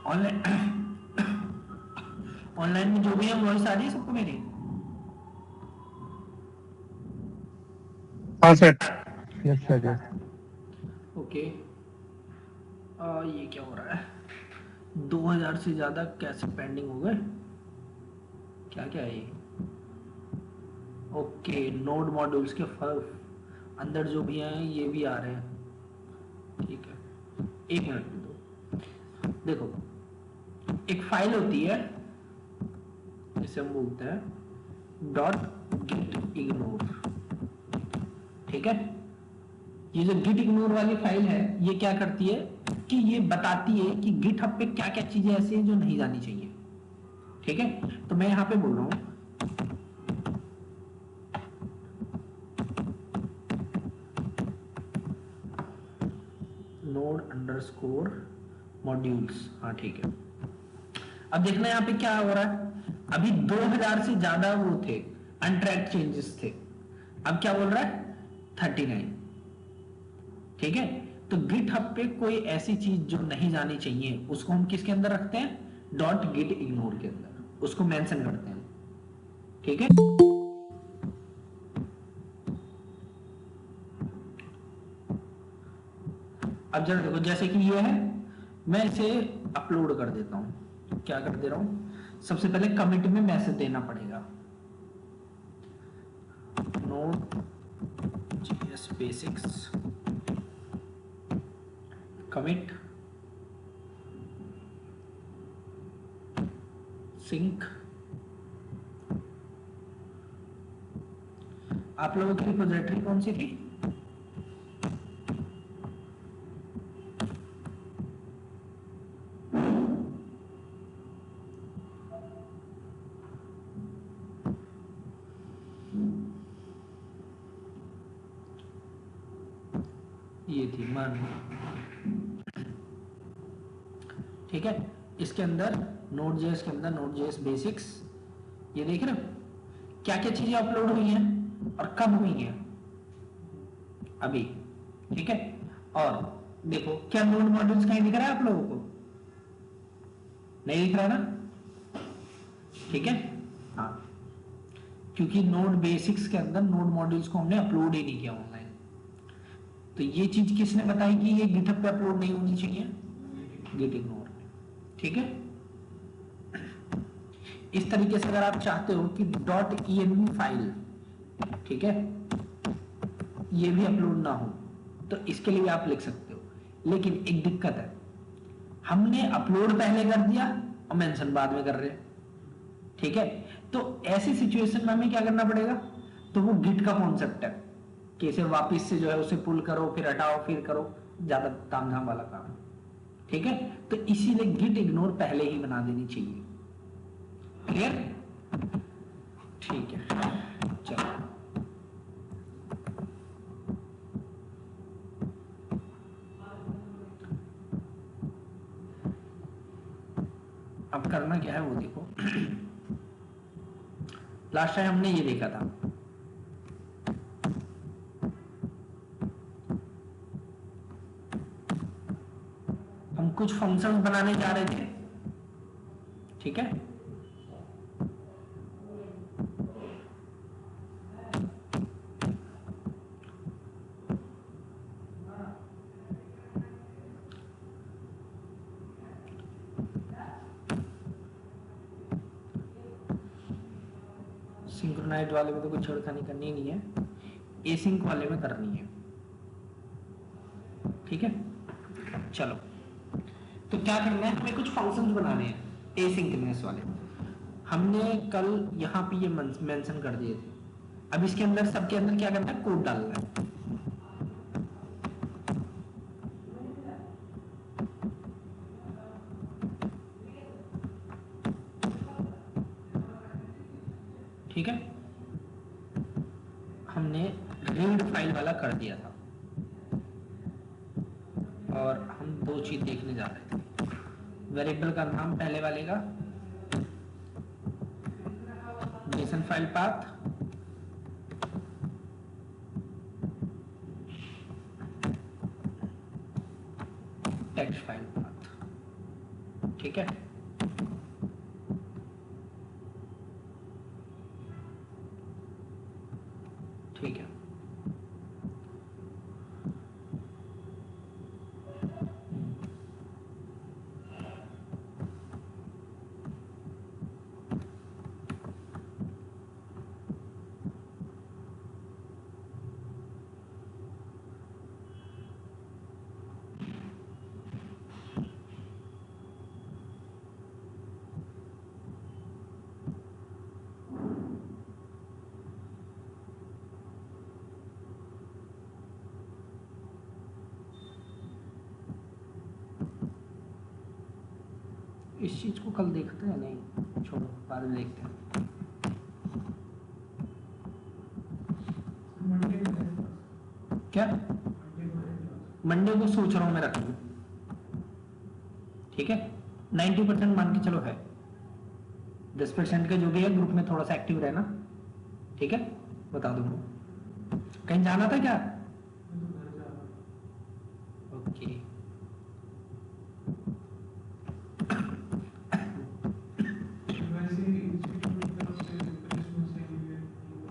Online online में जो भी है वॉइस आ रही है सबको मेरी? हाँ sir, yes sir, yes. Okay. ये क्या हो रहा है? 2000 से ज्यादा कैसे पेंडिंग हो गए? क्या क्या है ये? ओके, नोड मॉड्यूल्स के अंदर जो भी हैं ये भी आ रहे हैं। ठीक है, एक मिनट में दो। देखो, एक फाइल होती है, इसे हम बोलते हैं डॉट गिट इग्नोर। ठीक है, ये जो गिट इग्नोर वाली फाइल है ये क्या करती है कि ये बताती है कि गिटहब पे क्या क्या चीजें ऐसी हैं जो नहीं जानी चाहिए। ठीक है, तो मैं यहां पे बोल रहा हूं नोड अंडरस्कोर मॉड्यूल्स। हाँ ठीक है, अब देखना यहाँ पे क्या हो रहा है। अभी 2000 से ज्यादा वो थे, अनट्रैक्ड चेंजेस थे। अब क्या बोल रहा है? 39। ठीक है, तो गिटहब पे कोई ऐसी चीज जो नहीं जानी चाहिए उसको हम किसके अंदर रखते हैं? डॉट गिट इग्नोर के अंदर उसको मेंशन करते हैं। ठीक है, अब जरा देखो, जैसे कि ये है, मैं इसे अपलोड कर देता हूं। क्या कर दे रहा हूं? सबसे पहले कमिट में मैसेज देना पड़ेगा, Node JS basics commit sync. आप लोगों की रिपोजिटरी कौन सी थी? ये थी मन। ठीक है, इसके अंदर नोड जेएस के अंदर नोड जेएस बेसिक्स, ये देख रहे हो क्या क्या चीजें अपलोड हुई हैं और कब हुई हैं अभी। ठीक है, और देखो क्या नोड मॉड्यूल्स कहीं दिख रहा है आप लोगों को? नहीं दिख रहा ना? ठीक है, हाँ, क्योंकि नोड बेसिक्स के अंदर नोड मॉड्यूल्स को हमने अपलोड ही नहीं किया ऑनलाइन। तो ये चीज किसने बताई कि ये गिटहब पे अपलोड नहीं होनी चाहिए? Git ignore. ठीक है, इस तरीके से अगर आप चाहते हो कि डॉट env फाइल, ठीक है, ये भी अपलोड ना हो तो इसके लिए आप लिख सकते हो। लेकिन एक दिक्कत है, हमने अपलोड पहले कर दिया और मेंशन बाद में कर रहे हैं। ठीक है, तो ऐसी सिचुएशन में हमें क्या करना पड़ेगा? तो वो गिट का कॉन्सेप्ट है कि इसे वापस से जो है उसे पुल करो, फिर हटाओ, फिर करो, ज्यादा तामझाम वाला काम। ठीक है, तो इसीलिए गिट इग्नोर पहले ही बना देनी चाहिए। क्लियर? ठीक है, चलो अब करना क्या है वो देखो। लास्ट टाइम हमने ये देखा था, हम कुछ फंक्शंस बनाने जा रहे थे। ठीक है, सिंक्रोनाइज वाले में तो कोई छेड़खानी करनी नहीं है, एसिंक वाले में करनी है। ठीक है, चलो, तो क्या करना है, हमें कुछ फंक्शंस बनाने हैं एसिंक्रोनस वाले। हमने कल यहाँ पे ये मेंशन कर दिए थे। अब इसके अंदर सबके अंदर क्या करना है? कोड डालना है। ठीक है, हमने रीड फाइल वाला कर दिया था और हम दो चीज देखने जा रहे थे। वेरिएबल का नाम पहले वाले का JSON file path, text file path. ठीक है। ठीक है, इस चीज को कल देखते हैं, नहीं छोड़ो, बाद में देखते हैं। क्या मंडे को सोच रहा हूं मैं रख लूं, ठीक है। 90% मान के चलो है, 10% का जो भी है ग्रुप में थोड़ा सा एक्टिव रहना, ठीक है। बता दूंगा। कहीं जाना था क्या? ओके,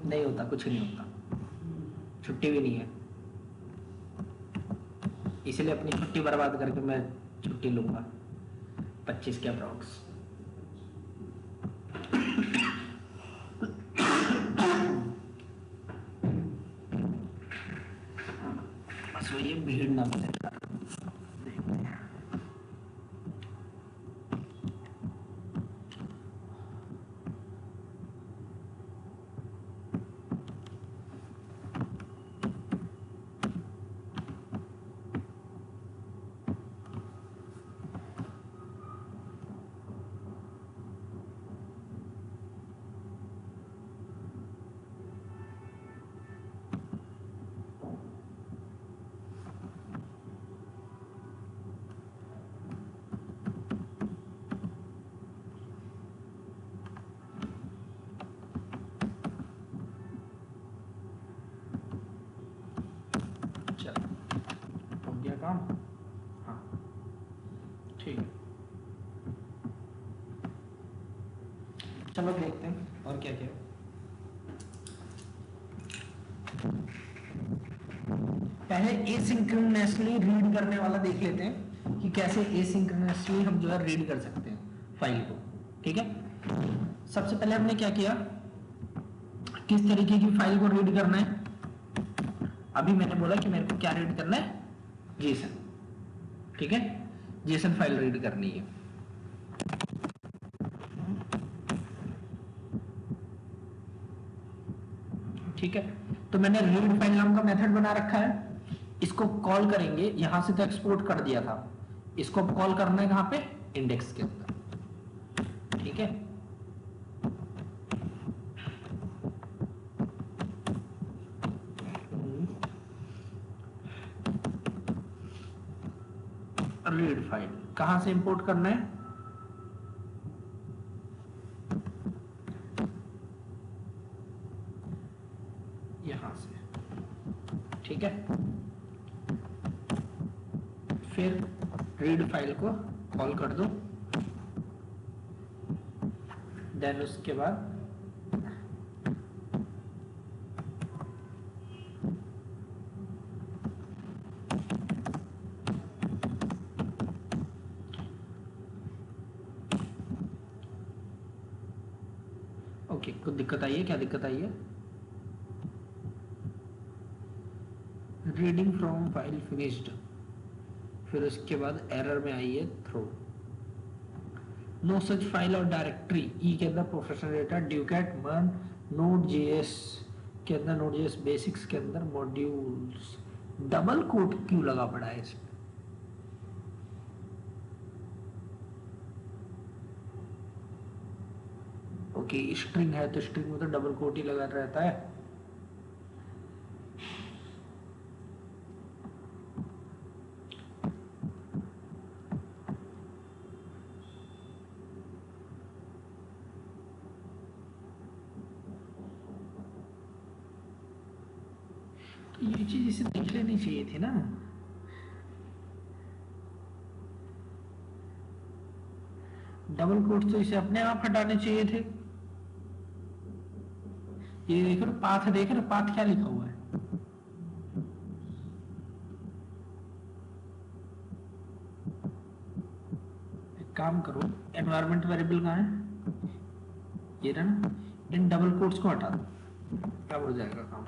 नहीं होता, कुछ नहीं होता, छुट्टी भी नहीं है, इसलिए अपनी छुट्टी बर्बाद करके मैं छुट्टी लूंगा 25 के अप्रॉक्स। बस वो ये भीड़ ना बने। हो गया काम? हाँ ठीक है, चलो देखते हैं और क्या क्या। पहले एसिंक्रोनसली रीड करने वाला देख लेते हैं कि कैसे एसिंक्रोनसली हम जो है रीड कर सकते हैं फाइल को, ठीक है। सबसे पहले हमने क्या किया, किस तरीके की फाइल को रीड करना है। अभी मैंने बोला कि मेरे को क्या रीड करना है, जेसन, ठीक है। जेसन फाइल रीड करनी है, ठीक है। तो मैंने रीड फाइल नाम का मेथड बना रखा है, इसको कॉल करेंगे। यहां से तो एक्सपोर्ट कर दिया था, इसको कॉल करना है कहां पे, इंडेक्स के अंदर, ठीक है। रीड फाइल कहां से इंपोर्ट करना है, यहां से, ठीक है। फिर रीड फाइल को कॉल कर दो, देन उसके बाद ओके, कुछ दिक्कत आई है? क्या दिक्कत आई है? रीडिंग फ्रॉम फाइल फिनिश्ड, फिर उसके बाद एरर में आई है थ्रो, नो सच फाइल और डायरेक्टरी। ई के अंदर प्रोफेशनल डेटा, ड्यूकैट मन, नोड जेएस के अंदर, नोड जेएस बेसिक्स के अंदर मॉड्यूल्स। डबल कोट क्यों लगा पड़ा है इसमें? ओके, स्ट्रिंग है तो स्ट्रिंग में तो डबल कोट ही लगा रहता है। तो ये चीज इसे देख लेनी चाहिए थी ना। डबल कोट्स तो इसे अपने आप हटाने चाहिए थे। ये देखो पाथ, देख रहे पाथ क्या लिखा हुआ है। एक काम करो, एनवायरमेंट वेरिएबल कहाँ है, ये रहा ना, इन डबल कोट्स को हटा दो, तब हो जाएगा काम।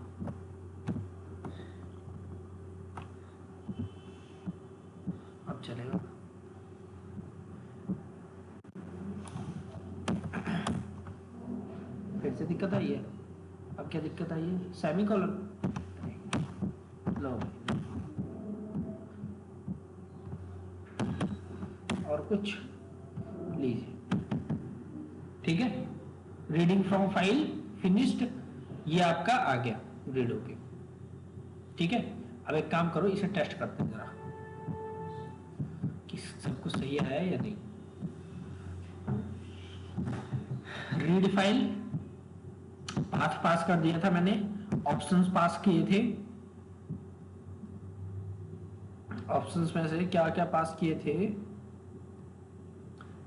अब चलेगा। फिर से दिक्कत आई है। अब क्या दिक्कत आई है, सेमीकोलन लो और कुछ लीजिए, ठीक है। रीडिंग फ्रॉम फाइल फिनिश्ड, ये आपका आ गया रीड होके, ठीक है। अब एक काम करो, इसे टेस्ट करते हैं जरा कि सब कुछ सही है या नहीं। रीड फाइल पाथ पास कर दिया था मैंने, ऑप्शंस पास किए थे, ऑप्शंस में से क्या क्या पास किए थे।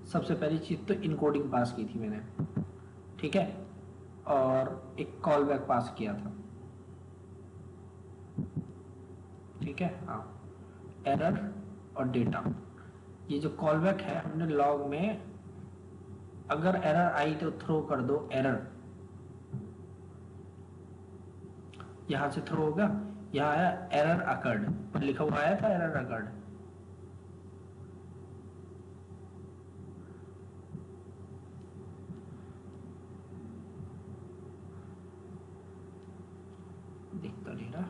सबसे पहली चीज तो इनकोडिंग पास की थी मैंने, ठीक है, और एक कॉल बैक पास किया था, ठीक है। हाँ, एरर और डेटा, ये जो कॉल बैक है हमने लॉग में, अगर एरर आई तो थ्रो कर दो एरर, यहां से थ्रो होगा। यहाँ आया एरर अकर्ड, पर लिखा हुआ आया था एरर अकर्ड, दिखता नहीं रहा।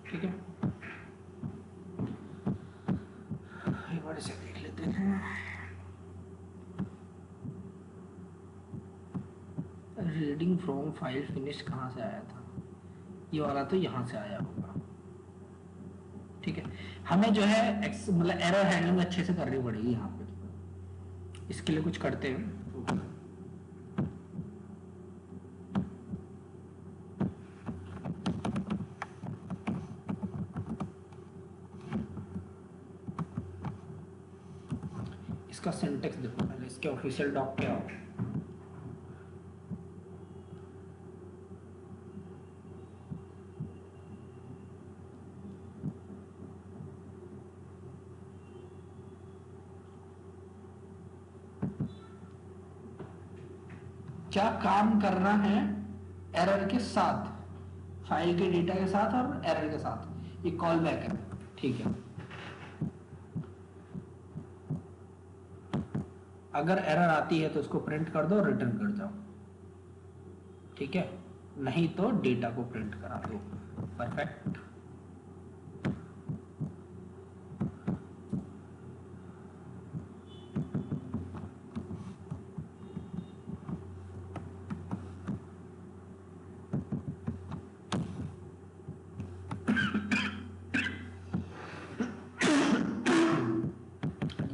ठीक है, एक बार इसे देख लेते हैं। रीडिंग फ्रॉम फाइल फिनिश कहाँ से आया था, ये वाला तो यहाँ से आया होगा, ठीक है। हमें जो है मतलब एरर हैंडलिंग अच्छे से करनी पड़ेगी यहाँ पे, इसके लिए कुछ करते हैं। इसका सिंटेक्स देखो पहले, इसके ऑफिशियल डॉक क्या हो। क्या काम करना है एरर के साथ, फाइल के डेटा के साथ और एरर के साथ, ये कॉल बैक है, ठीक है। अगर एरर आती है तो उसको प्रिंट कर दो, रिटर्न कर जाओ, ठीक है, नहीं तो डेटा को प्रिंट करा दो। परफेक्ट।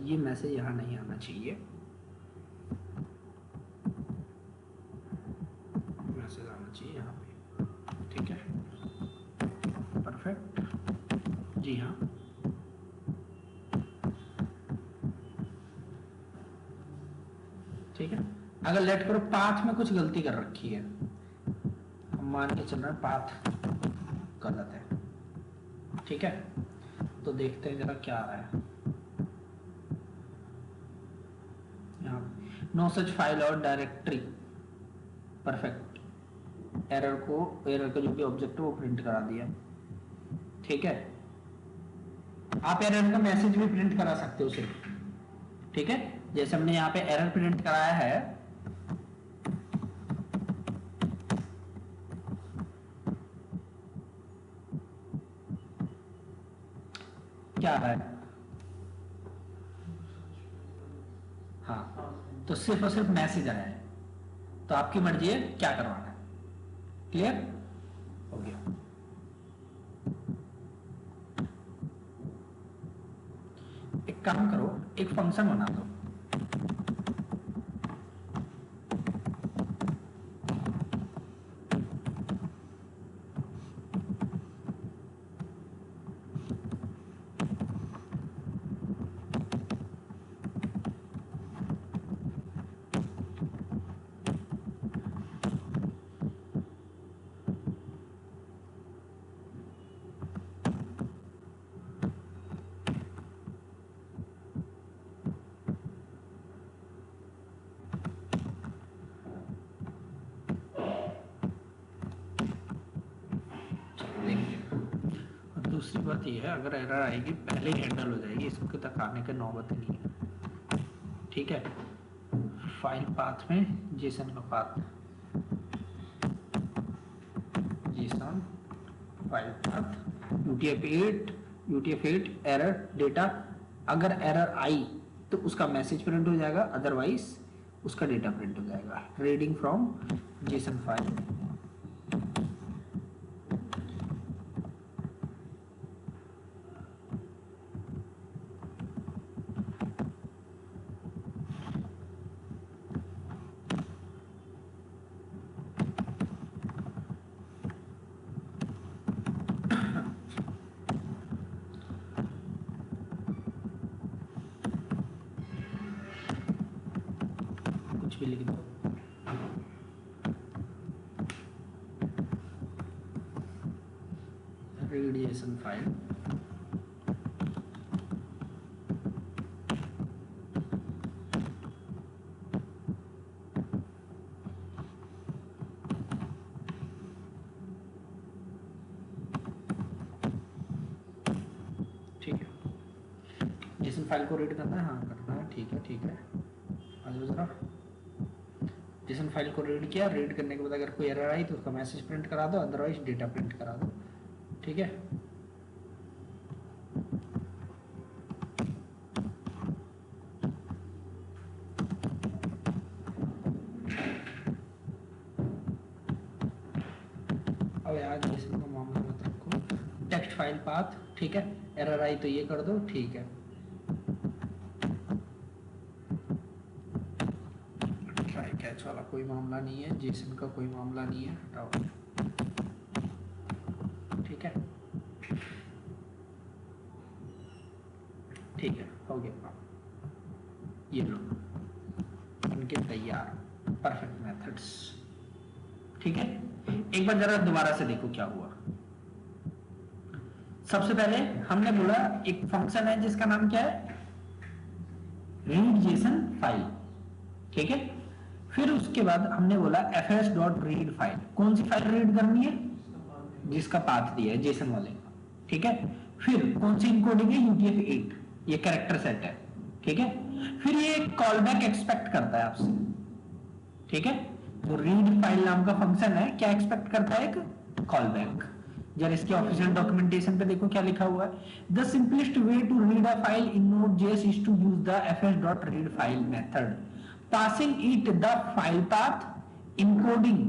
ये मैसेज यहां नहीं आना चाहिए, मैसेज आना चाहिए यहाँ पे, ठीक है। परफेक्ट, जी हाँ। ठीक है, अगर लेट करो पाथ में कुछ गलती कर रखी है, हम मान के चल रहे हैं पाथ गलत है, ठीक है, तो देखते हैं जरा क्या आ रहा है। नो सच फाइल और डायरेक्टरी, परफेक्ट। एरर का जो भी ऑब्जेक्ट है वो प्रिंट करा दिया, ठीक है। आप एरर का मैसेज भी प्रिंट करा सकते हो सिर्फ, ठीक है, जैसे हमने यहाँ पे एरर प्रिंट कराया है, क्या आ रहा है? हाँ, तो सिर्फ और सिर्फ मैसेज आया है, तो आपकी मर्जी है क्या करवाना है। क्लियर हो गया? एक काम करो, एक फंक्शन बना दो। दूसरी बात यह है, अगर एरर आएगी पहले ही हैंडल हो जाएगी, इसके तक आने का नौबत नहीं है। ठीक है, फाइल पाथ में जेसन का path, JSON file path UTF-8 error data. अगर एरर आई तो उसका मैसेज प्रिंट हो जाएगा, अदरवाइज उसका डेटा प्रिंट हो जाएगा। रीडिंग फ्रॉम जेसन फाइल, लिख दो। रीड जेसन फाइल, ठीक है। जेसन फाइल को रीड करना है, हाँ करना है, ठीक है ठीक है। आ जाओ जरा। जेसन फाइल को रीड किया, रीड करने के बाद अगर कोई एरर आई तो उसका मैसेज प्रिंट करा दो, अदरवाइज डेटा प्रिंट करा दो। ठीक है, अब यार जेसन का मामला मत रखो, टेक्स्ट फाइल पाथ। ठीक है, एरर आई तो ये कर दो। ठीक है, कैच वाला कोई मामला नहीं है, जेसन का कोई मामला नहीं है, हटाओ। ठीक है ठीक है, हो गया। ये लो उनके तैयार परफेक्ट मेथड्स। ठीक है, एक बार जरा दोबारा से देखो क्या हुआ। सबसे पहले हमने बोला एक फंक्शन है जिसका नाम क्या है, रीड जेसन फाइल। ठीक है, फिर उसके बाद हमने बोला fs.read फाइल। कौन सी फाइल रीड करनी है, जिसका पाथ दिया है जेसन वाले का। ठीक है, फिर कौन सी इनकोडिंग है, UTF-8, ये कैरेक्टर सेट है। ठीक है, फिर ये कॉल बैक एक्सपेक्ट करता है आपसे। ठीक है, तो रीड फाइल नाम का फंक्शन है, क्या एक्सपेक्ट करता है, एक कॉल बैक। जरा इसके ऑफिशियल डॉक्यूमेंटेशन पे देखो क्या लिखा हुआ है। The simplest way to read a file in Node.js is to use the fs.read file method, passing it the file path, encoding,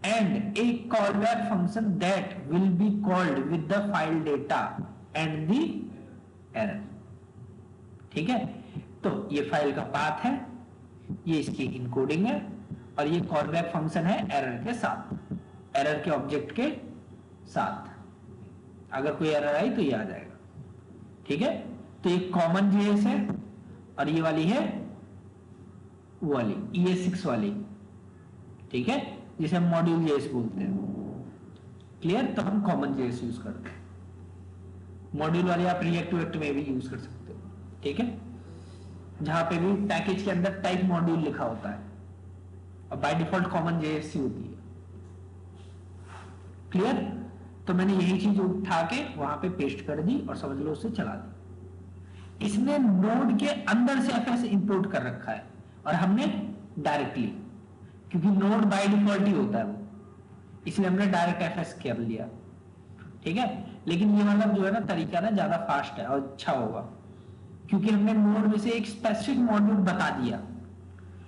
and a callback function that will be called with the file data and the error। ठीक है, तो ये file का path है, ये इसकी encoding है, और ये कॉलबैक फंक्शन है एरर के साथ, एरर के ऑब्जेक्ट के साथ। अगर कोई एरर आई तो ये आ जाएगा। ठीक है, तो ये कॉमन जेएस है, और ये वाली है वो वाली ES6 वाली। ठीक है, जिसे हम मॉड्यूल जेएस बोलते हैं। क्लियर, तो हम कॉमन जेएस यूज करते हैं। मॉड्यूल वाले आप रिएक्ट में भी यूज कर सकते हो। ठीक है, जहां पे भी पैकेज के अंदर टाइप मॉड्यूल लिखा होता है, और बाय डिफॉल्ट कॉमन जेएस ही होती है। क्लियर, तो मैंने यही चीज उठा के वहां पे पेस्ट कर दी और समझ लो उससे चला दी। इसने नोड के अंदर से एफएस इंपोर्ट कर रखा है, और हमने डायरेक्टली, क्योंकि नोड बाय डिफॉल्ट ही होता है वो, इसलिए हमने डायरेक्ट एफएस कर लिया। ठीक है, लेकिन ये वाला जो है ना तरीका ना ज्यादा फास्ट है और अच्छा होगा, क्योंकि हमने नोड में से एक स्पेसिफिक मॉड्यूल बता दिया,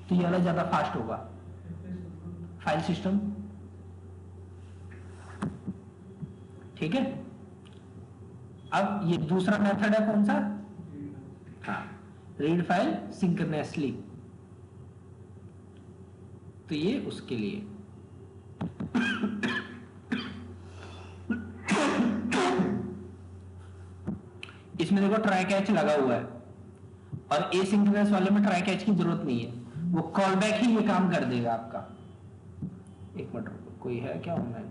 तो ये वाला ज्यादा फास्ट होगा। फाइल सिस्टम, ठीक है। अब ये दूसरा मेथड है कौन सा? हाँ, रीड फाइल सिंक्रोनसली, तो ये उसके लिए। इसमें देखो ट्राई कैच लगा हुआ है, और एसिंक्रोनस वाले में ट्राई कैच की जरूरत नहीं है, वो कॉल बैक ही ये काम कर देगा आपका। एक मिनट रुको, कोई है क्या ऑनलाइन?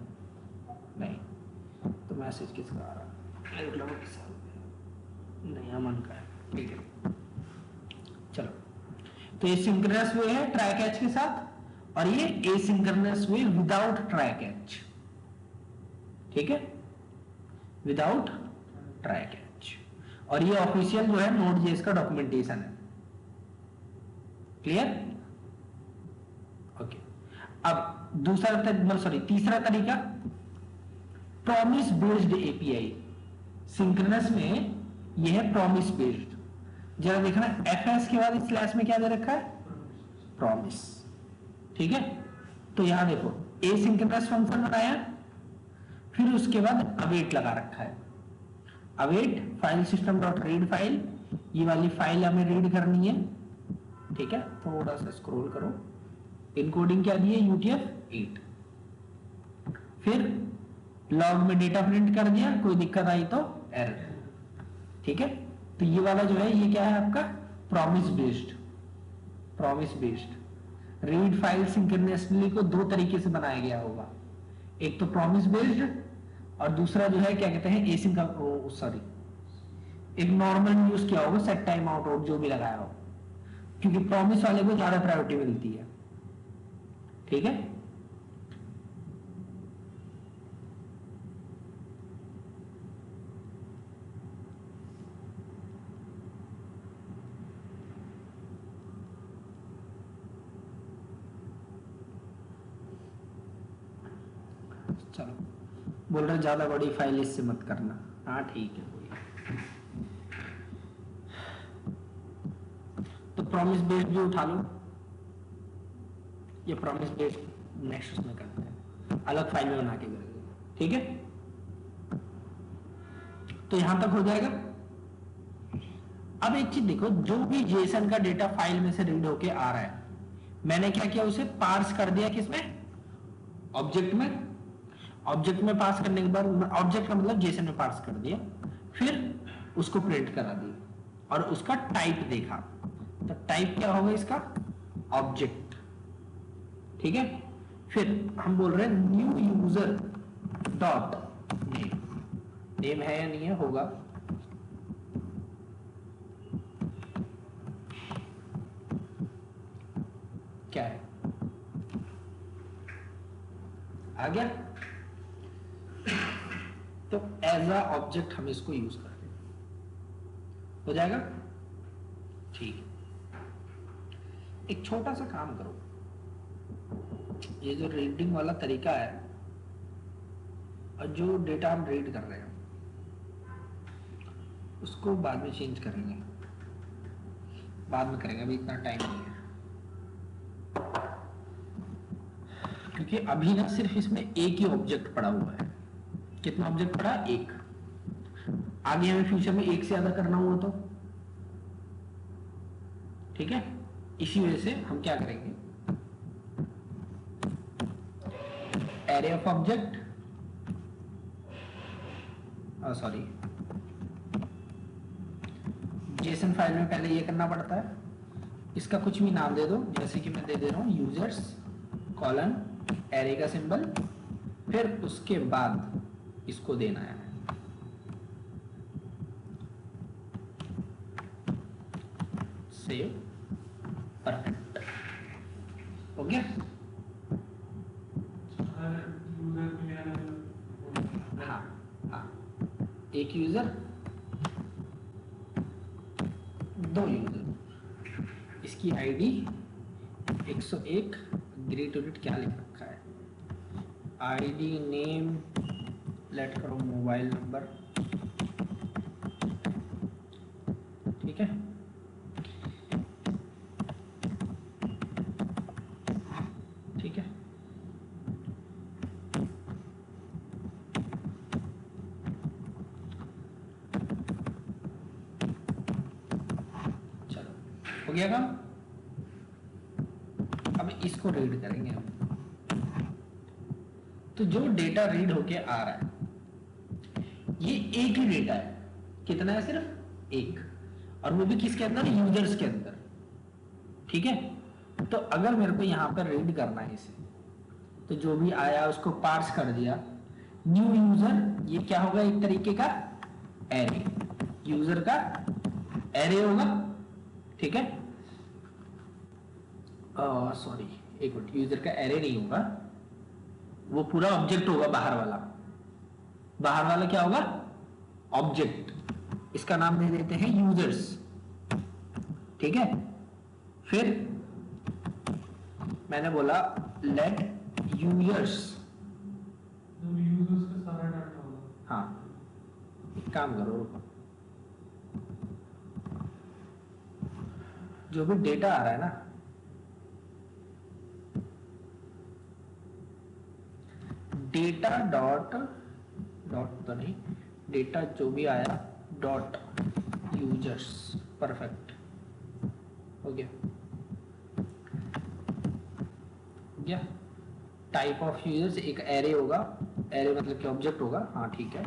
नहीं, तो मैसेज किसका आ रहा है? नहीं, अमन का है, ठीक है। चलो, तो ये सिंक्रोनस वे है ट्राई कैच के साथ, और ये एसिंक्रोनस वे विदाउट ट्राई कैच, ठीक है, विदाउट ट्राई कैच। और ये ऑफिशियल जो है नोड.जेएस का डॉक्यूमेंटेशन है। क्लियर? ओके। अब तीसरा तरीका, प्रॉमिस बेस्ड एपीआई। सिंक्रोनस में यह है प्रॉमिस बेस्ड। जरा देखना, एफएस के बाद स्लैश में क्या दे रखा है? प्रॉमिस, ठीक है। तो यहां देखो, एसिंक्रोनस फंक्शन बनाया, फिर उसके बाद अवेट लगा रखा है। Await file system dot read file, ये वाली फाइल हमें रीड करनी है, ठीक है। थोड़ा सा स्क्रॉल करो, इनकोडिंग क्या दी है? UTF-8। फिर लॉग में डेटा प्रिंट कर दिया, कोई दिक्कत आई तो एरर, ठीक है। तो ये वाला जो है ये क्या है आपका? Promise based. Promise based read file synchronously को दो तरीके से बनाया गया होगा, एक तो प्रॉमिस बेस्ड, और दूसरा जो है क्या कहते हैं, एसिंक, सॉरी, एक नॉर्मल यूज किया होगा, सेट टाइम आउट जो भी लगाया हो, क्योंकि प्रॉमिस वाले को ज्यादा प्रायोरिटी मिलती है, ठीक है। चलो, बोल रहे ज्यादा बड़ी फाइल इससे मत करना। हाँ ठीक है, तो प्रॉमिस बेस्ड भी उठा लो, ये प्रॉमिस बेस्ड नेक्स्ट उसमें करते हैं, अलग फाइल में बना के करेंगे, ठीक है। तो यहां तक हो जाएगा। अब एक चीज देखो, जो भी जेसन का डेटा फाइल में से रीड होके आ रहा है, मैंने क्या किया, उसे पार्स कर दिया किसमें? ऑब्जेक्ट में। ऑब्जेक्ट में पास करने के बाद, ऑब्जेक्ट का मतलब जेसन में पास कर दिया, फिर उसको प्रिंट करा दिया और उसका टाइप देखा, तो टाइप क्या होगा इसका? ऑब्जेक्ट, ठीक है। फिर हम बोल रहे हैं new user dot name, name है या नहीं है? होगा। क्या है? आ गया। तो एज अ ऑब्जेक्ट हम इसको यूज करते हैं, हो जाएगा, ठीक है। एक छोटा सा काम करो, ये जो रीडिंग वाला तरीका है और जो डेटा हम रीड कर रहे हैं उसको बाद में चेंज करेंगे, बाद में करेंगे, अभी इतना टाइम नहीं है, क्योंकि अभी ना सिर्फ इसमें एक ही ऑब्जेक्ट पड़ा हुआ है। कितना ऑब्जेक्ट पड़ा? एक। आगे हमें फ्यूचर में एक से ज्यादा करना हुआ तो, ठीक है। इसी वजह से हम क्या करेंगे, array of object, sorry, JSON file में पहले ये करना पड़ता है, इसका कुछ भी नाम दे दो, जैसे कि मैं दे रहा हूं यूजर्स कॉलन एरे का सिंबल, फिर उसके बाद इसको देना है सेव, परफेक्ट, हो गया। हाँ हाँ, एक यूजर, दो यूजर, इसकी आईडी 101, ग्रेट यूनिट क्या लिख रखा है, आईडी नेम लेट करो मोबाइल नंबर, ठीक है। ठीक है, चलो हो गया काम। अब इसको रीड करेंगे हम। तो जो डेटा रीड होके आ रहा है ये एक ही डेटा है, कितना है, सिर्फ एक, और वो भी किसके अंदर, यूजर्स के अंदर, ठीक है। तो अगर मेरे को यहाँ पर रीड करना है इसे, तो जो भी आया उसको पार्स कर दिया, न्यू यूजर, ये क्या होगा, एक तरीके का एरे, यूजर का एरे होगा, ठीक है। सॉरी एक मिनट, यूजर का एरे नहीं होगा, वो पूरा ऑब्जेक्ट होगा, बाहर वाला, बाहर वाला क्या होगा, ऑब्जेक्ट, इसका नाम दे देते हैं यूजर्स, ठीक है। फिर मैंने बोला लेट यूजर्स, यूजर्स का सारा डाटा होगा। हाँ एक काम करो, जो भी डेटा आ रहा है ना, डेटा डॉट डॉट तो नहीं, डेटा जो भी आया डॉट यूजर्स, परफेक्ट हो गया, हो गया। टाइप ऑफ यूजर्स एक एरे होगा, एरे मतलब कि ऑब्जेक्ट होगा, हाँ ठीक है।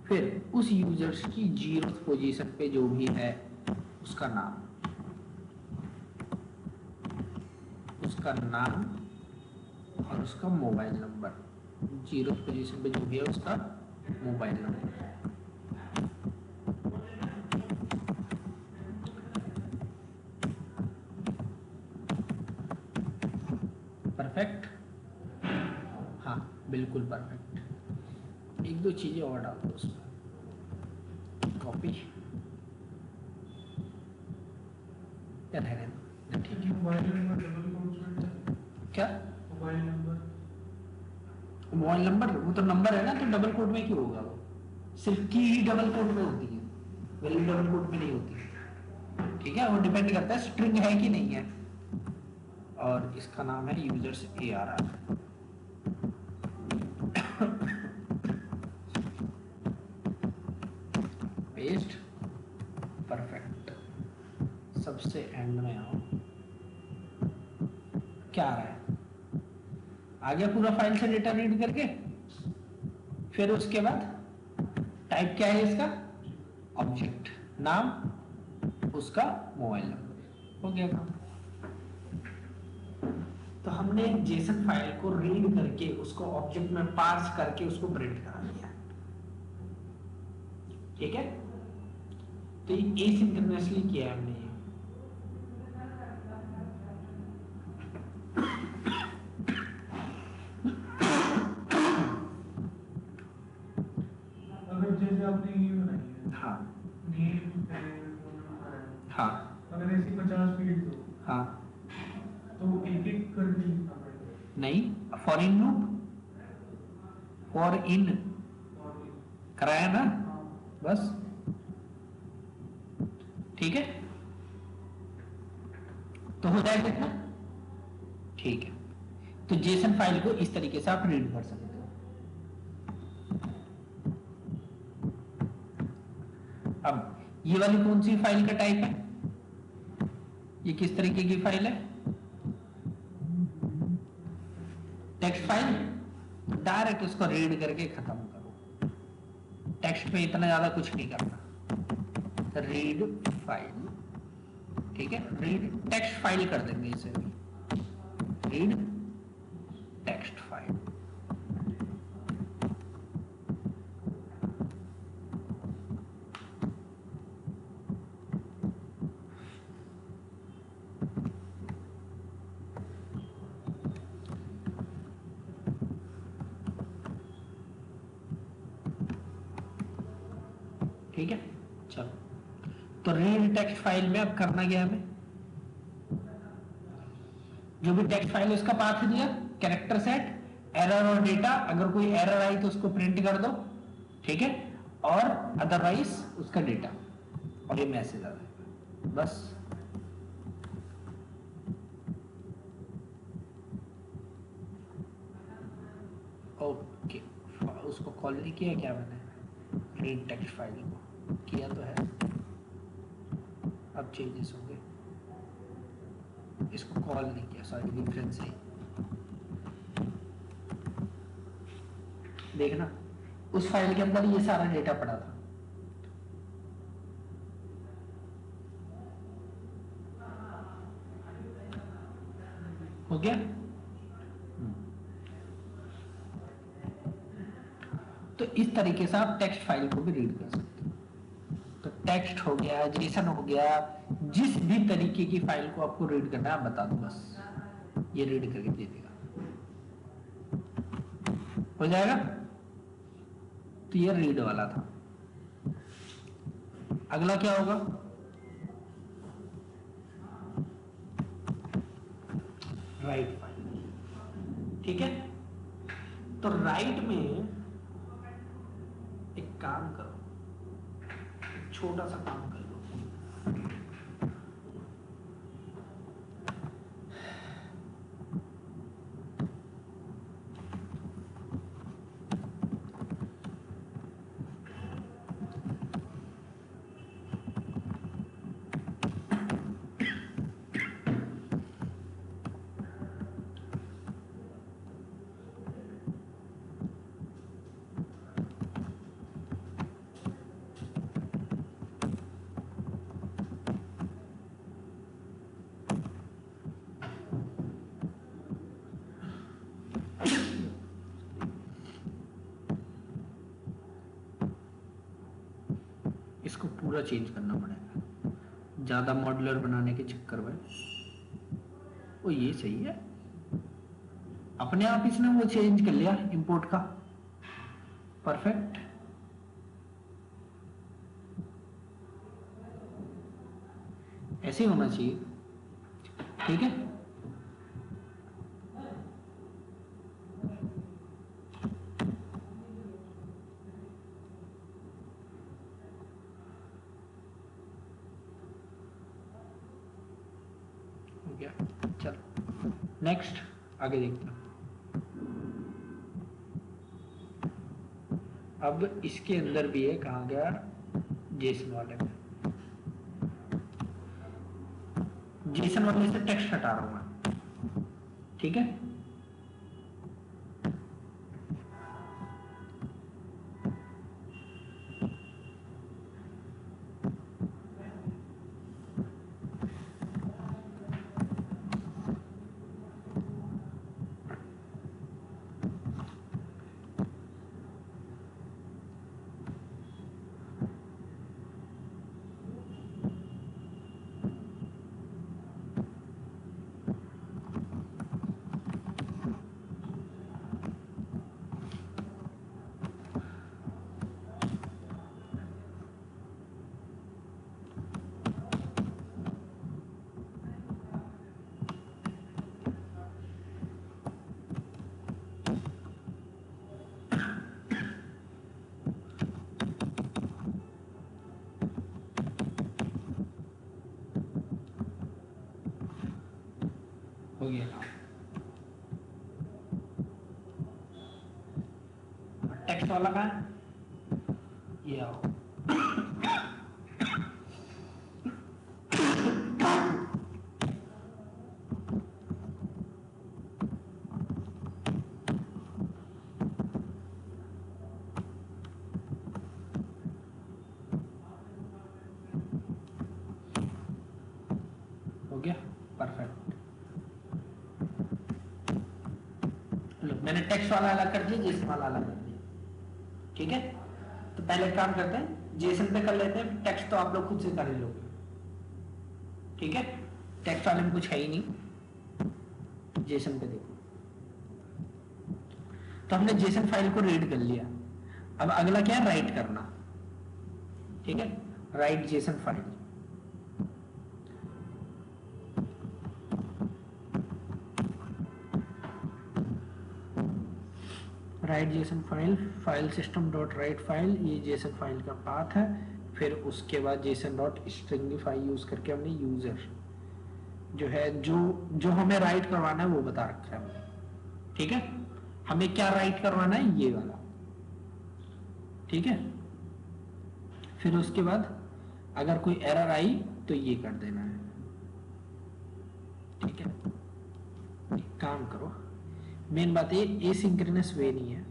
फिर उस यूजर्स की 0th पोजीशन पे जो भी है उसका नाम, उसका नाम और उसका मोबाइल नंबर, 0th पोजीशन पे जो भी है उसका मोबाइल नंबर, परफेक्ट, हाँ बिल्कुल परफेक्ट। एक दो चीजें और डाल दो उसमें, कॉपी या रहने दो, ठीक है। मोबाइल नंबर डबल कोट्स में क्या मोबाइल नंबर, मोबाइल नंबर, वो तो नंबर है ना, तो डबल कोट में क्यों होगा, वो सिर्फ की ही डबल कोट में होती है, वैल्यू डबल कोट में नहीं होती, ठीक है। वो डिपेंड करता है स्ट्रिंग है कि नहीं है। और इसका नाम है यूजर्स ARR, पेस्ट, परफेक्ट। सबसे एंड में आओ, क्या आ रहा है, आ गया पूरा फाइल से डेटा रीड करके। फिर उसके बाद टाइप क्या है इसका, ऑब्जेक्ट, नाम उसका मोबाइल नंबर, हो गया काम। तो हमने जेसन फाइल को रीड करके उसको ऑब्जेक्ट में पार्स करके उसको प्रिंट करा दिया, ठीक है। तो ये एसिंक्रोनसली किया हमने ये। अगर जैसे आपने ये बनाई है, हाँ नेम है, फोन नंबर है, हाँ अगर ऐसी 50 फील्ड हो हाँ, तो एक एक करके लिखना पड़ेगा। नहीं, for in loop, for in और कराया ना, हाँ, बस, ठीक है। तो हो जाएगा इतना, ठीक है। तो जेसन फाइल को इस तरीके से आप रीड कर सकते हो। अब ये वाली कौन सी फाइल का टाइप है, ये किस तरीके की फाइल है, टेक्स्ट फाइल, डायरेक्ट उसको रीड करके खत्म करो, टेक्स्ट पे इतना ज्यादा कुछ नहीं करना, रीड फाइल, ठीक है। रीड टेक्स्ट फाइल कर देंगे इसे भी, रीड टेक्स्ट फाइल, ठीक है। चलो, तो रीड टेक्स्ट फाइल में अब करना क्या है, हमें जो भी टेक्स्ट फाइल है उसका पाथ दिया, कैरेक्टर सेट, एरर और डेटा, अगर कोई एरर आई तो उसको प्रिंट कर दो, ठीक है, और अदरवाइज उसका डेटा और ये मैसेज आ जाएगा बस। ओके, उसको कॉल नहीं किया क्या मैंने, रीड टेक्स्ट फाइल को किया तो है, अब चेंजेस होंगे, इसको कॉल नहीं किया, सॉरी रेफरेंस है। देखना उस फाइल के अंदर ये सारा डेटा पड़ा था, हो गया। तो इस तरीके से आप टेक्स्ट फाइल को भी रीड कर सकते हो। तो टेक्स्ट हो गया, जेसन हो गया, जिस भी तरीके की फाइल को आपको रीड करना है आप बता दो, बस ये रीड करके दे देगा, हो जाएगा। तो ये रीड वाला था। अगला क्या होगा, राइट फाइल, ठीक है। तो राइट में एक काम करो, एक छोटा सा काम कर लो। इसको पूरा चेंज करना पड़ेगा, ज्यादा मॉड्यूलर बनाने के चक्कर में। ओ ये सही है, अपने आप इसने वो चेंज कर लिया इंपोर्ट का, परफेक्ट। ऐसे ही होना चाहिए, ठीक है। हो गया, चलो नेक्स्ट आगे देखते हैं। अब इसके अंदर भी है, कहाँ गया जेसन वाले में, जेसन वाले से टेक्स्ट हटा रहा हूं मैं, ठीक है। हो गया काम। टेक्स्ट वाला कहाँ है, ये आओ। हो गया, परफेक्ट। मैंने टेक्स्ट वाला अलग कर दिया, जेसन वाला अलग कर दिया, ठीक है। तो पहले काम करते हैं, जेसन पे कर लेते हैं, टेक्स्ट तो आप लोग खुद से कर ही लोगे, ठीक है। टेक्स्ट वाले में कुछ है ही नहीं, जेसन पे देखो। तो हमने जेसन फाइल को रीड कर लिया, अब अगला क्या है, राइट करना, ठीक है। Right JSON file, right JSON file, file system dot write file, ये जेसन फाइल का पाथ है। फिर उसके बाद जेसन डॉट स्ट्रिंगिफाई यूज करके हमने यूजर जो है जो हमें राइट करवाना है वो बता रखा है हमने, ठीक है। हमें क्या राइट करवाना है, ये वाला, ठीक है। फिर उसके बाद अगर कोई एरर आई तो ये कर देना है, ठीक है। एक काम करो, मेन बात ये एसिंक्रोनस वे नहीं है,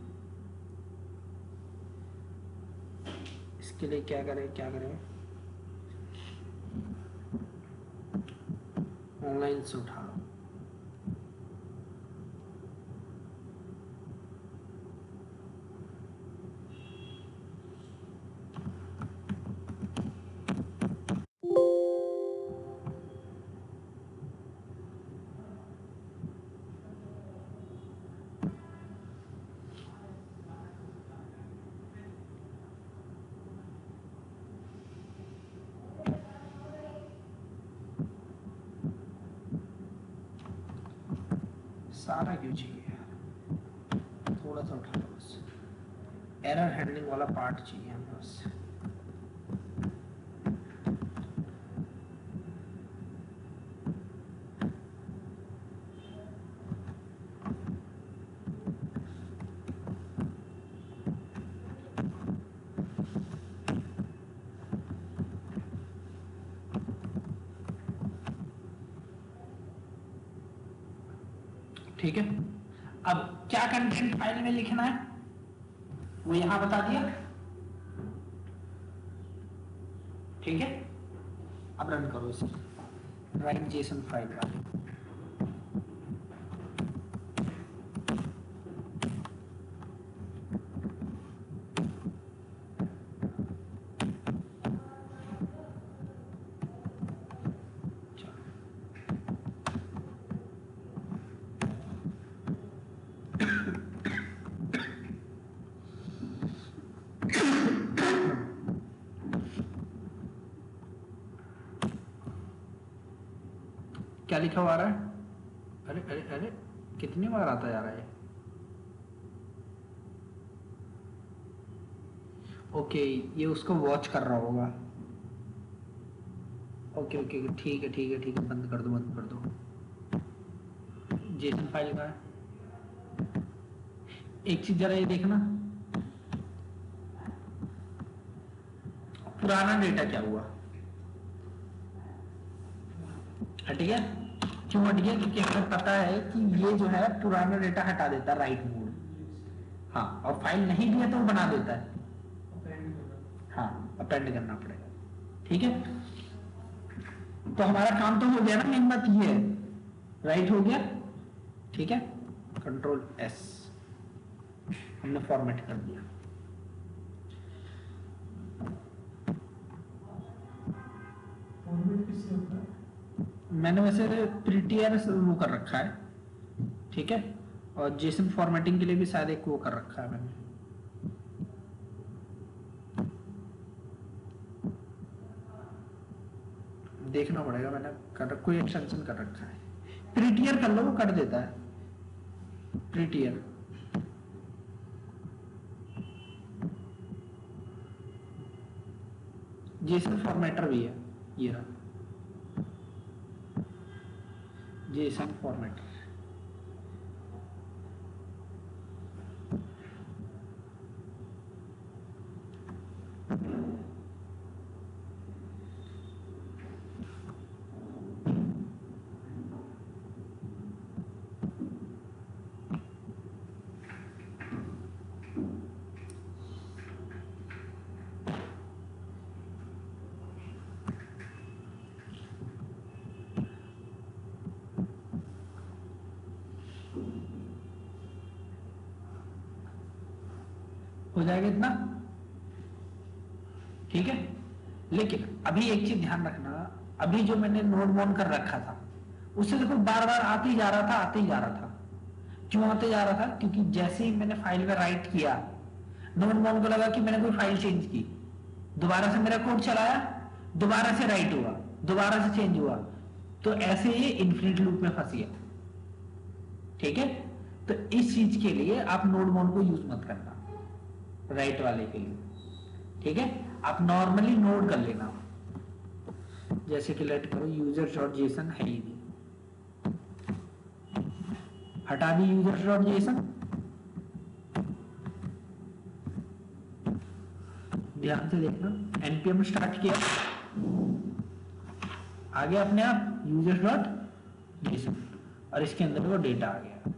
इसके लिए क्या करें ऑनलाइन से उठा लो। सारा क्यों चाहिए यार, थोड़ा सा उठा लो बस, एरर हैंडलिंग वाला पार्ट चाहिए हमें बस। ठीक है, अब क्या कंटेंट फाइल में लिखना है वो यहां बता दिया, ठीक है। अब रन करो इसे, राइट जेसन फाइल वाले, क्या लिखा हुआ आ रहा है, अरे अरे अरे कितनी बार आता जा रहा है। ओके, ये उसको वॉच कर रहा होगा। ओके ओके ठीक है ठीक है ठीक है, बंद कर दो। जेसन फाइल का है, एक चीज जरा ये देखना, पुराना डेटा क्या हुआ, हट गया। क्यों हट गया, क्योंकि हमें पता है कि ये जो है पुराना डेटा हटा देता है राइट मोड, हाँ, और फाइल नहीं भी है तो वो बना देता है, हाँ, अपेंड करना पड़ेगा, ठीक है। तो हमारा काम तो हो गया ना, मेन बात ये है, राइट हो गया, ठीक है। कंट्रोल एस हमने फॉर्मेट कर दिया। फॉर्मेट किससे होता है? मैंने वैसे प्रीटियर वो कर रखा है, ठीक है, और जेसन फॉर्मेटिंग के लिए भी शायद एक वो कर रखा है मैंने। देखना पड़ेगा, मैंने कोई एक्सटेंशन कर रखा है, प्रीटियर कर लो, वो कर देता है प्रीटियर। जेसन फॉर्मेटर भी है, ये रहा जेसन फॉर्मेटर। हो जाएगा इतना, ठीक है। लेकिन अभी एक चीज ध्यान रखना, अभी जो मैंने नोड मोन कर रखा था उससे देखो बार बार आते ही जा रहा था, आते ही जा रहा था। क्यों आते जा रहा था, क्योंकि जैसे ही मैंने फाइल में राइट किया, नोड मोन को लगा कि मैंने कोई फाइल चेंज की, दोबारा से मेरा कोड चलाया, दोबारा से राइट हुआ, दोबारा से चेंज हुआ, तो ऐसे ये इन्फिनिट लूप में फंस गया, ठीक है। तो इस चीज के लिए आप नोड मोड को यूज मत करना राइट वाले के लिए, ठीक है। आप नॉर्मली नोड कर लेना, जैसे कि लेट करो यूजर डॉट जेसन है ही नहीं, हटा दी यूजर डॉट जेसन। ध्यान से देखना, npm स्टार्ट किया, आ गया अपने आप यूजर डॉट जेसन और इसके अंदर वो डेटा आ गया।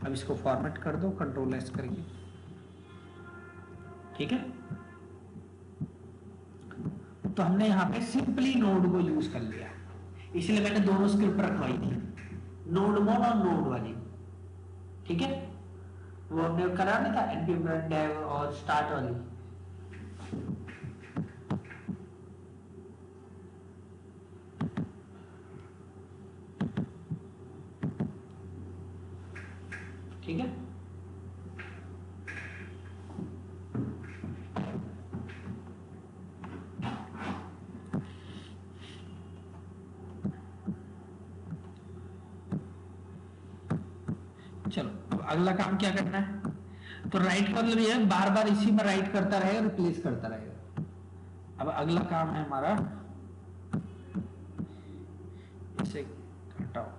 अब इसको फॉर्मेट कर दो कंट्रोल एस करके, ठीक है। तो हमने यहाँ पे सिंपली नोड को यूज कर लिया, इसलिए मैंने दोनों स्क्रिप्ट रखवाई थी, नोड मोड और नोड वाली, ठीक है। वो हमने करा नहीं था npm run dev और स्टार्ट वाली। ठीक है, चलो अब अगला काम क्या करना है। तो राइट का मतलब ये है बार बार इसी में राइट करता रहेगा, रिप्लेस करता रहेगा। अब अगला काम है हमारा, इसे हटाओ,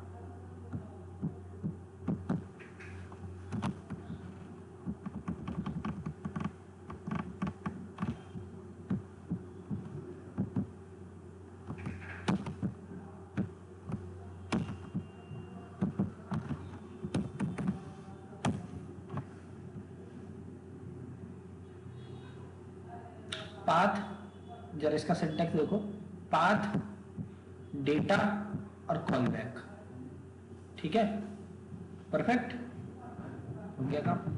पाथ, जरा इसका सिंटैक्स देखो, पाथ डेटा और कॉल बैक, ठीक है, परफेक्ट हो गया काम।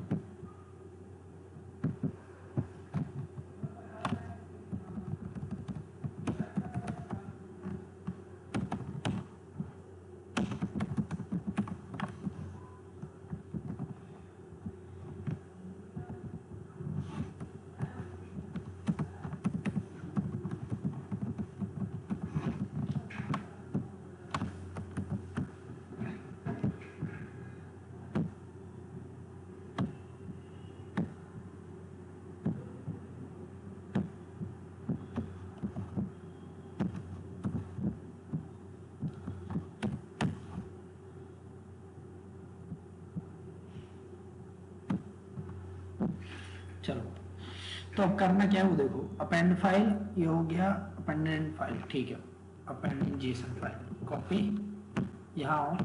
चलो तो अब करना क्या है वो देखो, अपेंड फाइल ये हो गया, अपेंडेंट फाइल, ठीक है, अपेंडिंग जेसन फाइल, कॉपी, यहाँ आओ,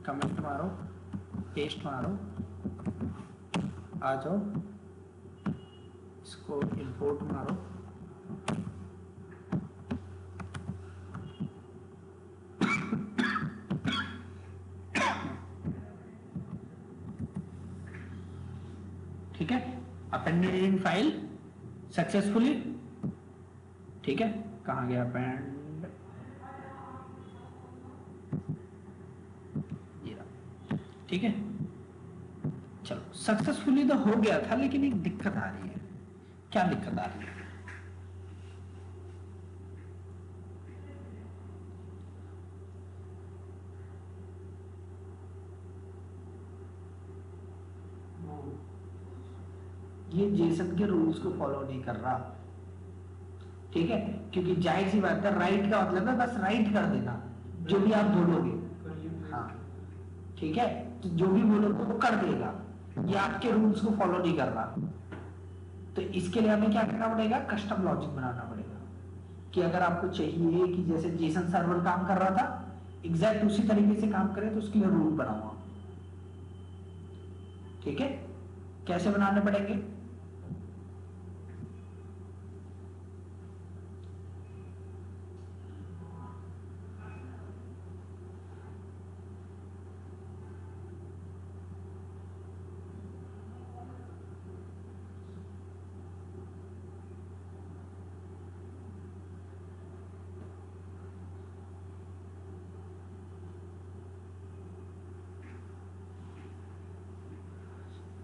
कमेंट मारो, पेस्ट मारो, आ जाओ, इसको इंपोर्ट मारो, ठीक है, अपेंडेड इन फाइल सक्सेसफुली, ठीक है। कहाँ गया अपेंड, ये रहा, ठीक है। चलो सक्सेसफुली तो हो गया था, लेकिन एक दिक्कत आ रही है। क्या दिक्कत आ रही है? ये जेसन के रूल्स को फॉलो नहीं कर रहा, ठीक है, क्योंकि जाहिर सी बात है राइट का मतलब है बस राइट कर देना जो भी आप बोलोगे, हाँ ठीक है, तो जो भी बोलोगे वो कर देगा, ये आपके रूल्स को फॉलो नहीं कर रहा। तो इसके लिए हमें क्या करना पड़ेगा, कस्टम लॉजिक बनाना पड़ेगा कि अगर आपको चाहिए कि जैसे जेसन सर्वर काम कर रहा था एग्जैक्ट उसी तरीके से काम करे तो उसके लिए रूल बनाओ, ठीक है। कैसे बनाने पड़ेंगे,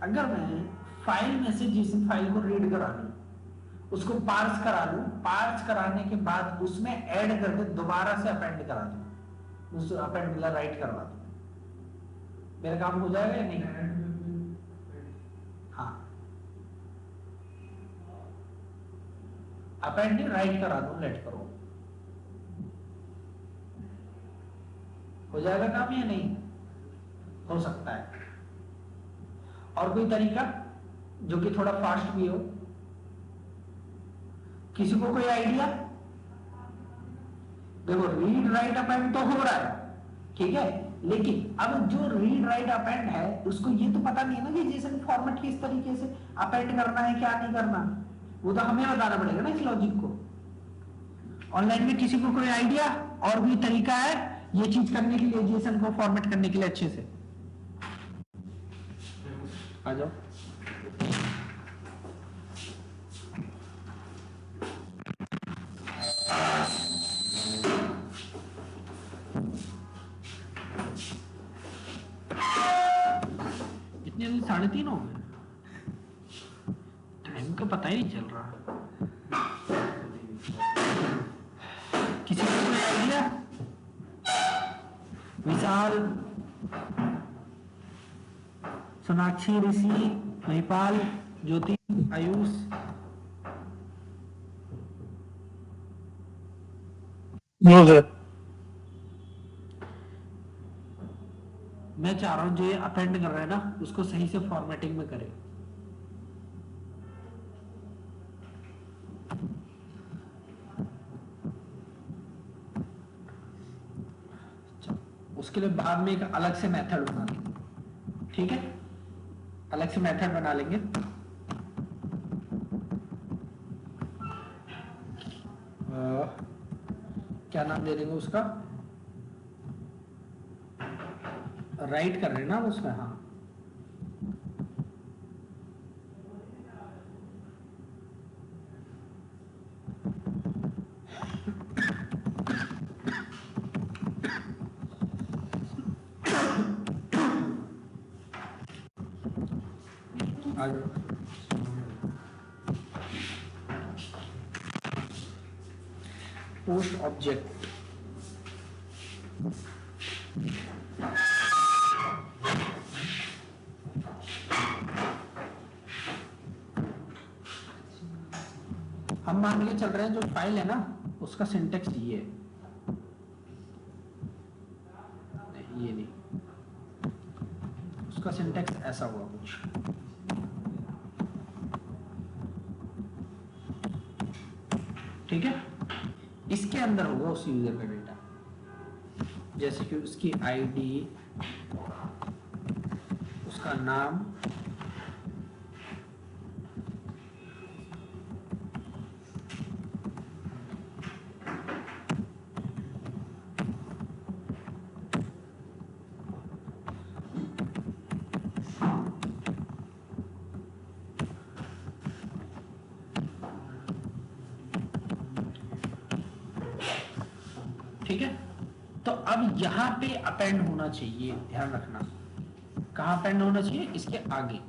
अगर मैं फाइल में से जेसन फाइल को रीड करा लूं, उसको पार्स करा लूं, पार्स कराने के बाद उसमें ऐड करके दोबारा से अपेंड करा दूं, उस अपेंड मतलब राइट करवा दूं, मेरा काम हो जाएगा या नहीं? हाँ, अपेंड नहीं, राइट करा दो, लेट करो, हो जाएगा काम या नहीं? हो सकता है। और कोई तरीका जो कि थोड़ा फास्ट भी हो? किसी को कोई आइडिया? देखो रीड राइट अपेंड तो हो रहा है, ठीक है, लेकिन अब जो रीड राइट अपेंड है उसको ये तो पता नहीं है ना कि जेसन फॉर्मेट किस तरीके से अपेंड करना है, क्या नहीं करना, वो तो हमें बताना पड़ेगा ना इस लॉजिक को। ऑनलाइन में किसी को कोई आइडिया और भी तरीका है ये चीज करने के लिए, जेसन को फॉर्मेट करने के लिए अच्छे से? आ जाओ। इतने जल्दी 3:30 हो गए, टाइम का पता ही नहीं चल रहा। किसी को कोई आइडिया? विशाल, सोनाक्षी, ऋषि, महिपाल, ज्योति, आयुष, नो सर। मैं चाह रहा हूं जो ये अपेंड कर रहा है ना उसको सही से फॉर्मेटिंग में करे। उसके लिए बाद में एक अलग से मेथड बना लेंगे, ठीक है, अलग से मेथड बना लेंगे। क्या नाम दे देंगे उसका? राइट कर रहे हैं ना उसमें, हाँ, पोस्ट ऑब्जेक्ट, हम मान के चल रहे हैं जो फाइल है ना उसका सिंटेक्स ये है, नहीं ये नहीं, उसका सिंटेक्स ऐसा हुआ कुछ, ठीक है। इसके अंदर होगा उस यूजर का डेटा, जैसे कि उसकी आईडी, उसका नाम, ठीक है। तो अब यहां पे अपेंड होना चाहिए, ध्यान रखना, कहां अपेंड होना चाहिए? इसके आगे,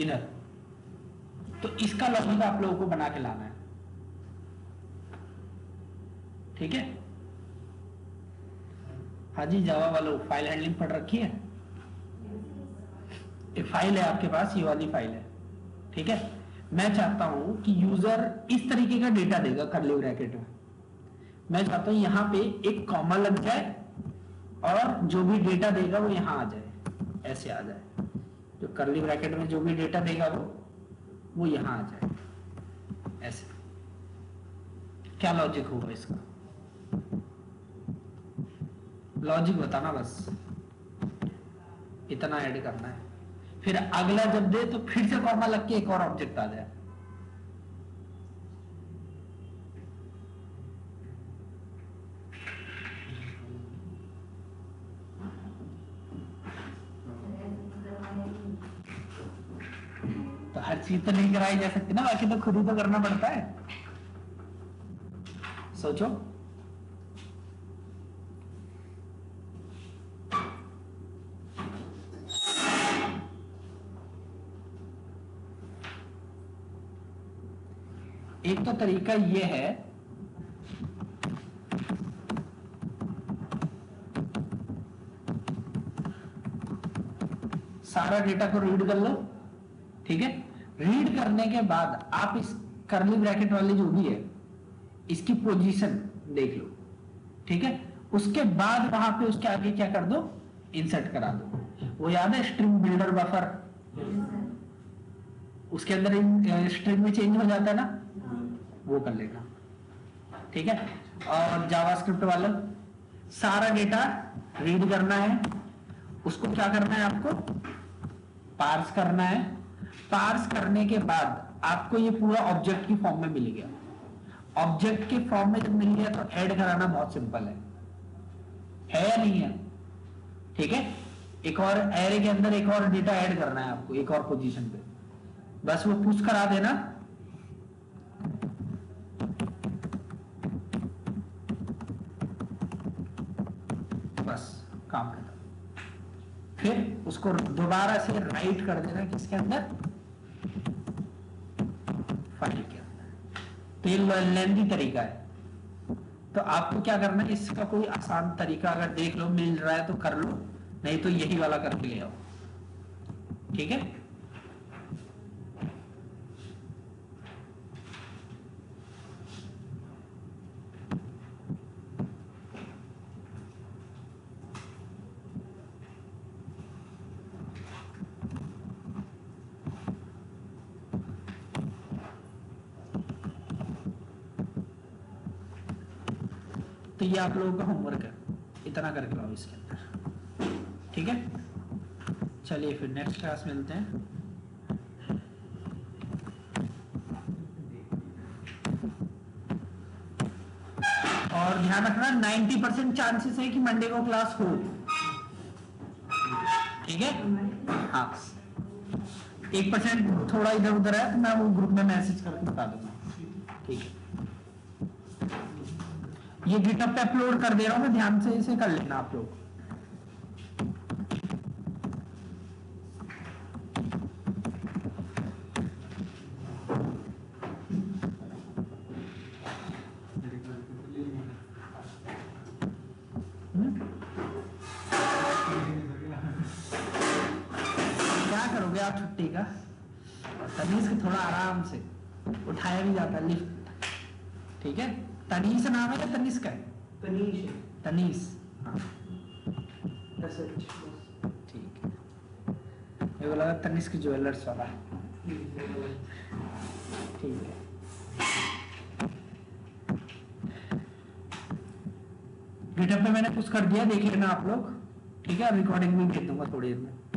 इधर। तो इसका लॉजिक आप लोगों को बना के लाना है, ठीक है। हाँ जी, जावा वालों फाइल हैंडलिंग पढ़ रखी है? एक फाइल है आपके पास, ये वाली फाइल है, ठीक है। मैं चाहता हूं कि यूजर इस तरीके का डेटा देगा कर्ली ब्रैकेट में, मैं चाहता हूं यहां पे एक कॉमा लग जाए और जो भी डेटा देगा वो यहां आ जाए, ऐसे आ जाए, जो कर्ली ब्रैकेट में जो भी डेटा देगा वो यहां आ जाए, ऐसे। क्या लॉजिक होगा इसका? लॉजिक बताना, बस इतना ऐड करना है, फिर अगला जब दे तो फिर से कॉमा लग के एक और ऑब्जेक्ट आ जाए। तो हर चीज तो नहीं कराई जा सकती ना, बाकी तो खुद ही तो करना पड़ता है। सोचो, एक तो तरीका ये है सारा डेटा को रीड कर लो, ठीक है। रीड करने के बाद आप इस कर्ली ब्रैकेट वाली जो भी है इसकी पोजीशन देख लो, ठीक है। उसके बाद वहां पे उसके आगे क्या कर दो, इंसर्ट करा दो। वो याद है स्ट्रिंग बिल्डर बफर, उसके अंदर स्ट्रिंग में चेंज हो जाता है ना, वो कर लेना, ठीक है। और जावास्क्रिप्ट वाला सारा डेटा रीड करना है, उसको क्या करना है आपको, पार्स करना है। पार्स करने के बाद आपको ये पूरा ऑब्जेक्ट की फॉर्म में मिल गया। ऑब्जेक्ट के फॉर्म में जब मिल गया तो ऐड कराना बहुत सिंपल है या नहीं है, ठीक है। एक और एरे के अंदर एक और डेटा ऐड करना है आपको, एक और पोजीशन पे, बस वो पुश करा देना। बस काम खत्म। फिर उसको दोबारा से राइट कर देना किसके अंदर, फाइल के अंदर। तो ये लेंथी तरीका है। तो आपको क्या करना है, इसका कोई आसान तरीका अगर देख लो मिल रहा है तो कर लो, नहीं तो यही वाला करके ले आओ, ठीक है। तो ये आप लोगों का होमवर्क है, इतना करके लाओ इसके अंदर, ठीक है। चलिए फिर नेक्स्ट क्लास मिलते हैं। और ध्यान रखना 90% चांसेस है कि मंडे को क्लास हो, ठीक है। हाँ 1% थोड़ा इधर उधर है तो मैं वो ग्रुप में मैसेज करके बता दूंगा, ठीक है। ये गिटहब पे अपलोड कर दे रहा हूं मैं, ध्यान से इसे कर लेना आप लोग। क्या करोगे आप छुट्टी का, तनीस के थोड़ा आराम से उठाया भी जाता है लिफ्ट, ठीक है। तनीस नाम है या तनीस का है, तनीश है। तनीस, हाँ SH ठीक है। मेरे को लगा तनिष्क ज्वेलर्स वाला, ठीक है। गिटहब पे मैंने कुछ कर दिया, देख लेना आप लोग, ठीक है। रिकॉर्डिंग भी भेज दूंगा थोड़ी देर में।